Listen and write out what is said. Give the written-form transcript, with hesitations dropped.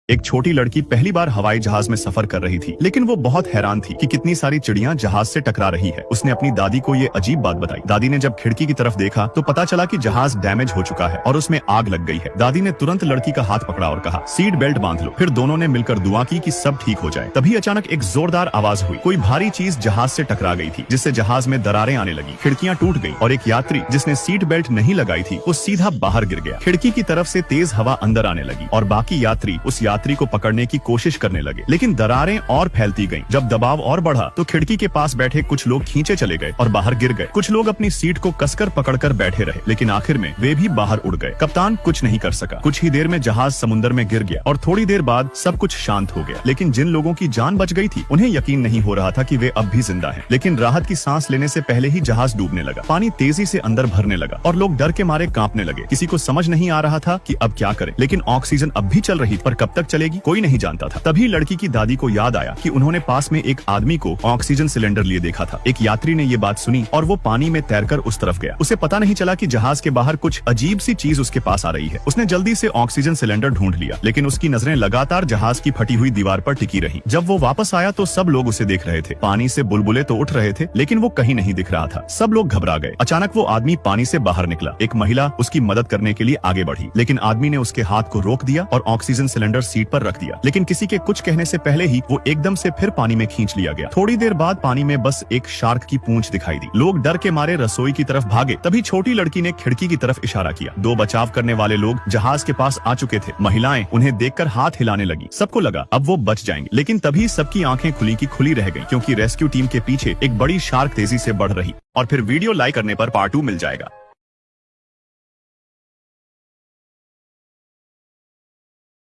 एक छोटी लड़की पहली बार हवाई जहाज में सफर कर रही थी, लेकिन वो बहुत हैरान थी कि कितनी सारी चिड़ियां जहाज से टकरा रही है। उसने अपनी दादी को ये अजीब बात बताई। दादी ने जब खिड़की की तरफ देखा तो पता चला कि जहाज डैमेज हो चुका है और उसमें आग लग गई है। दादी ने तुरंत लड़की का हाथ पकड़ा और कहा, सीट बेल्ट बांध लो। फिर दोनों ने मिलकर दुआ की कि सब ठीक हो जाए। तभी अचानक एक जोरदार आवाज हुई। कोई भारी चीज जहाज से टकरा गई थी, जिससे जहाज में दरारें आने लगी, खिड़कियां टूट गई और एक यात्री जिसने सीट बेल्ट नहीं लगाई थी वो सीधा बाहर गिर गया। खिड़की की तरफ से तेज हवा अंदर आने लगी और बाकी यात्री उस यात्री को पकड़ने की कोशिश करने लगे, लेकिन दरारें और फैलती गईं। जब दबाव और बढ़ा तो खिड़की के पास बैठे कुछ लोग खींचे चले गए और बाहर गिर गए। कुछ लोग अपनी सीट को कसकर पकड़कर बैठे रहे, लेकिन आखिर में वे भी बाहर उड़ गए। कप्तान कुछ नहीं कर सका। कुछ ही देर में जहाज समुद्र में गिर गया और थोड़ी देर बाद सब कुछ शांत हो गया। लेकिन जिन लोगों की जान बच गई थी उन्हें यकीन नहीं हो रहा था कि वे अब भी जिंदा हैं। लेकिन राहत की सांस लेने से पहले ही जहाज डूबने लगा। पानी तेजी से अंदर भरने लगा और लोग डर के मारे कांपने लगे। किसी को समझ नहीं आ रहा था कि अब क्या करें। लेकिन ऑक्सीजन अब भी चल रही थी, पर कब तक चलेगी कोई नहीं जानता था। तभी लड़की की दादी को याद आया कि उन्होंने पास में एक आदमी को ऑक्सीजन सिलेंडर लिए देखा था। एक यात्री ने ये बात सुनी और वो पानी में तैरकर उस तरफ गया। उसे पता नहीं चला कि जहाज के बाहर कुछ अजीब सी चीज उसके पास आ रही है। उसने जल्दी से ऑक्सीजन सिलेंडर ढूंढ लिया, लेकिन उसकी नजरें लगातार जहाज की फटी हुई दीवार पर टिकी रही। जब वो वापस आया तो सब लोग उसे देख रहे थे। पानी से बुलबुले तो उठ रहे थे, लेकिन वो कहीं नहीं दिख रहा था। सब लोग घबरा गए। अचानक वो आदमी पानी से बाहर निकला। एक महिला उसकी मदद करने के लिए आगे बढ़ी, लेकिन आदमी ने उसके हाथ को रोक दिया और ऑक्सीजन सिलेंडर सीट पर रख दिया। लेकिन किसी के कुछ कहने से पहले ही वो एकदम से फिर पानी में खींच लिया गया। थोड़ी देर बाद पानी में बस एक शार्क की पूंछ दिखाई दी। लोग डर के मारे रसोई की तरफ भागे। तभी छोटी लड़की ने खिड़की की तरफ इशारा किया। दो बचाव करने वाले लोग जहाज के पास आ चुके थे। महिलाएं उन्हें देखकर हाथ हिलाने लगी। सबको लगा अब वो बच जाएंगे, लेकिन तभी सबकी आंखें खुली की खुली रह गई, क्योंकि रेस्क्यू टीम के पीछे एक बड़ी शार्क तेजी से बढ़ रही। और फिर वीडियो लाइक करने पर पार्ट 2 मिल जाएगा।